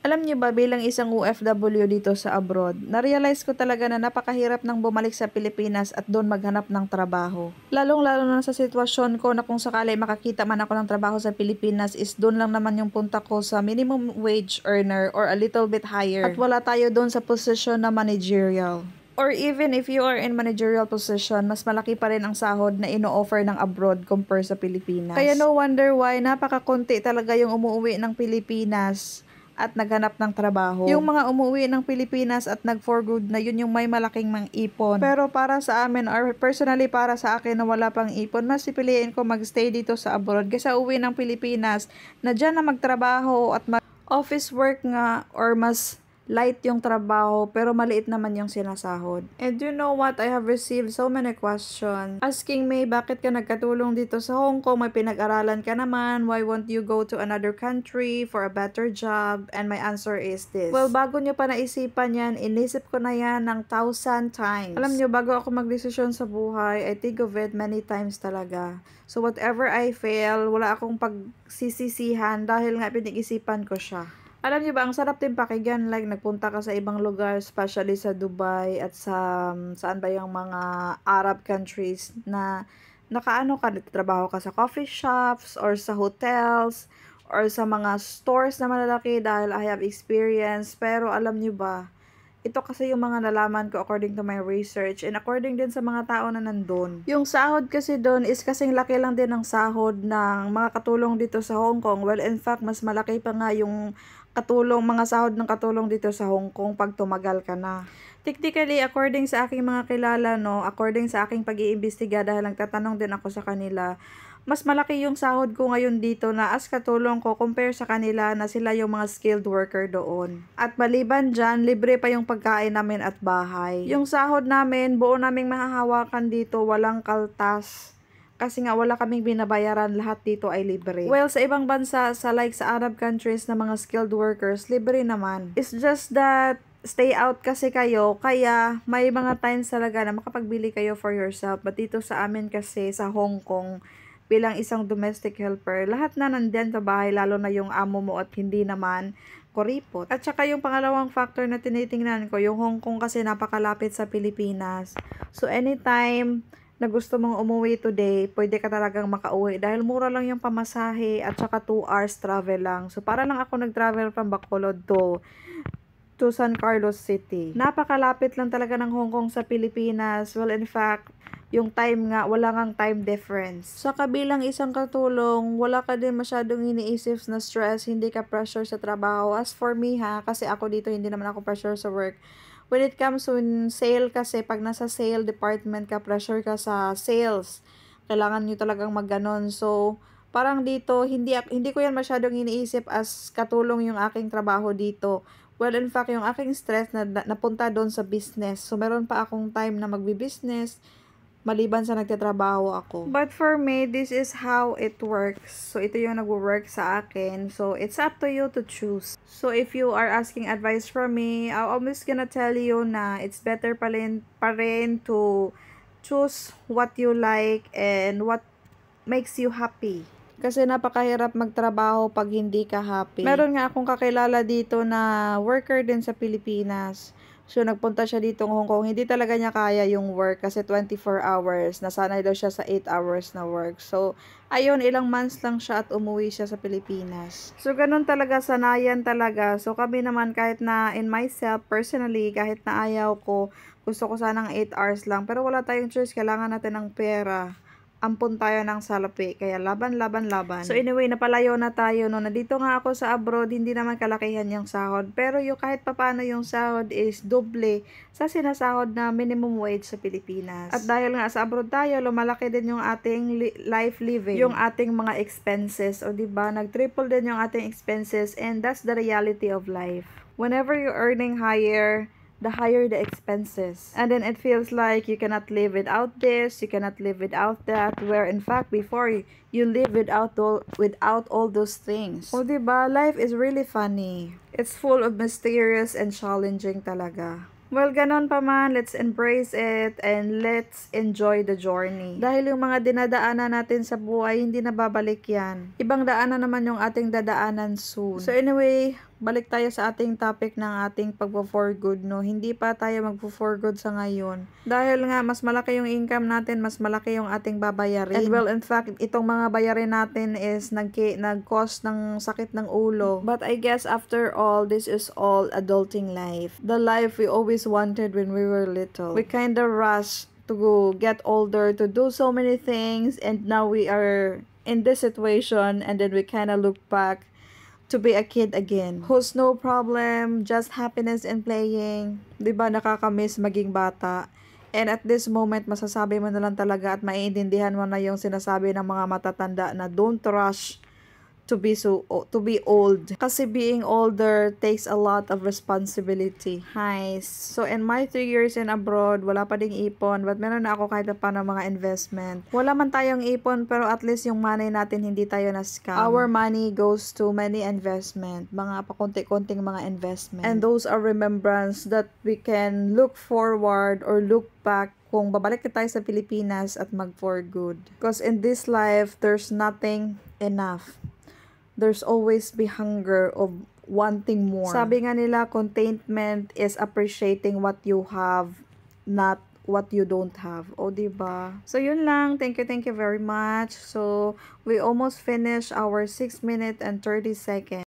Alam niyo ba, bilang isang OFW dito sa abroad, na-realize ko talaga na napakahirap nang bumalik sa Pilipinas at doon maghanap ng trabaho. Lalong-lalo na sa sitwasyon ko na kung sakali makakita man ako ng trabaho sa Pilipinas is doon lang naman yung punta ko sa minimum wage earner or a little bit higher. At wala tayo doon sa posisyon na managerial. Or even if you are in managerial position, mas malaki pa rin ang sahod na ino-offer ng abroad compare sa Pilipinas. Kaya no wonder why napakakunti talaga yung umuwi ng Pilipinas at naghanap ng trabaho. Yung mga umuwi ng Pilipinas at nag-for good na yun yung may malaking mang ipon. Pero para sa amin, or personally para sa akin na wala pang ipon, mas pipiliin ko magstay dito sa abroad kaysa uwi ng Pilipinas na dyan na magtrabaho at office work nga or mas light yung trabaho pero maliit naman yung sinasahod. And you know what? I have received so many questions asking me, bakit ka nagkatulong dito sa Hong Kong? May pinag-aralan ka naman. Why won't you go to another country for a better job? And my answer is this. Well, bago nyo pa naisipan yan, inisip ko na yan ng 1,000 times. Alam nyo, bago ako magdesisyon sa buhay, I think of it many times talaga. So whatever I fail, wala akong pagsisisihan dahil nga pinag-isipan ko siya. Alam niyo ba, ang sarap din pakinggan, like nagpunta ka sa ibang lugar, especially sa Dubai at sa saan ba yung mga Arab countries na nakaano ka, trabaho ka sa coffee shops or sa hotels or sa mga stores na malalaki dahil I have experience. Pero alam niyo ba, ito kasi yung mga nalaman ko according to my research and according din sa mga tao na nandun. Yung sahod kasi doon is kasing laki lang din ng sahod ng mga katulong dito sa Hong Kong. Well, in fact, mas malaki pa nga yung mga sahod ng katulong dito sa Hong Kong pag tumagal ka na. Technically, according sa aking mga kilala, no, according sa aking pag-iimbestiga dahil nagtatanong din ako sa kanila, mas malaki yung sahod ko ngayon dito na as katulong ko compare sa kanila na sila yung mga skilled worker doon. At maliban dyan, libre pa yung pagkain namin at bahay. Yung sahod namin, buo naming mahahawakan dito, walang kaltas. Kasi nga wala kaming binabayaran, lahat dito ay libre. Well, sa ibang bansa, sa Arab countries na mga skilled workers, libre naman. It's just that stay out kasi kayo, kaya may mga times talaga na makapagbili kayo for yourself. But dito sa amin kasi, sa Hong Kong, bilang isang domestic helper, lahat na nandyan sa bahay, lalo na yung amo mo at hindi naman kuripot. At saka yung pangalawang factor na tinitingnan ko, yung Hong Kong kasi napakalapit sa Pilipinas. So anytime na gusto mong umuwi today, pwede ka talagang makauwi dahil mura lang yung pamasahe at saka 2 hours travel lang. So para lang ako nag-travel from Bacolod to San Carlos City. Napakalapit lang talaga ng Hong Kong sa Pilipinas. Well, in fact, yung time nga, wala ngang time difference. Sa kabilang isang katulong, wala ka din masyadong iniisip na stress, hindi ka pressure sa trabaho. As for me kasi ako dito hindi naman ako pressure sa work. When it comes to sale kasi, pag nasa sale department ka, pressure ka sa sales. Kailangan nyo talagang magganon. So, parang dito, hindi ko yan masyadong iniisip as katulong yung aking trabaho dito. Well, in fact, yung aking stress na napunta doon sa business. So, meron pa akong time na magbi-business maliban sa nagtatrabaho ako. But for me, this is how it works. So, ito yung nag-work sa akin. So, it's up to you to choose. So, if you are asking advice from me, I'm always gonna tell you na it's better pa rin to choose what you like and what makes you happy. Kasi napakahirap magtrabaho pag hindi ka happy. Meron nga akong kakilala dito na worker din sa Pilipinas. So, nagpunta siya dito ng Hong Kong. Hindi talaga niya kaya yung work kasi 24 hours. Nasanay daw siya sa 8 hours na work. So, ayun, ilang months lang siya at umuwi siya sa Pilipinas. So, ganun talaga, sanayan talaga. So, kami naman kahit na in myself, personally, kahit na ayaw ko, gusto ko sanang 8 hours lang. Pero wala tayong choice. Kailangan natin ng pera. Ampun tayo ng salapi, kaya laban. So anyway, napalayo na tayo, no. Nandito nga ako sa abroad, hindi naman kalakihan yung sahod, pero yung kahit papano yung sahod is doble sa sinasahod na minimum wage sa Pilipinas. At dahil nga sa abroad tayo, lumalaki din yung ating life living, yung ating mga expenses, o diba, nag-triple din yung ating expenses, and that's the reality of life. Whenever you're earning higher, the higher the expenses. And then it feels like you cannot live without this, you cannot live without that, where in fact before you live without all those things. O diba, life is really funny. It's full of mysterious and challenging talaga. Well, ganon pa man, let's embrace it and let's enjoy the journey. Dahil yung mga dinadaanan natin sa buhay, hindi na babalik yan. Ibang daanan naman yung ating dadaanan soon. So anyway, balik tayo sa ating topic ng ating pagpo-for good, no? Hindi pa tayo magpo-for good sa ngayon. Dahil nga, mas malaki yung income natin, mas malaki yung ating babayarin. And well, in fact, itong mga bayarin natin is nag-cause ng sakit ng ulo. But I guess after all, this is all adulting life. The life we always wanted when we were little. We kinda rush to get older, to do so many things, and now we are in this situation, and then we kinda look back to be a kid again. Who's no problem, just happiness and playing. Diba, nakakamiss maging bata. And at this moment, masasabi mo na lang talaga at maiintindihan mo na yung sinasabi ng mga matatanda na don't rush to be old, kasi being older takes a lot of responsibility. Nice. So in my 3 years in abroad, wala pa ding ipon, but meron na ako kahit pa ng mga investment. Wala man tayong ipon, pero at least yung money natin hindi tayo na scam. Our money goes to many investment, mga pakunti-kunting mga investment, and those are remembrance that we can look forward or look back kung babalik na tayo sa Pilipinas at mag for good. Because in this life, there's nothing enough. There's always be hunger of wanting more. Sabi nga nila, contentment is appreciating what you have, not what you don't have. O, diba? So, yun lang. Thank you very much. So, we almost finished our 6 minutes and 30 seconds.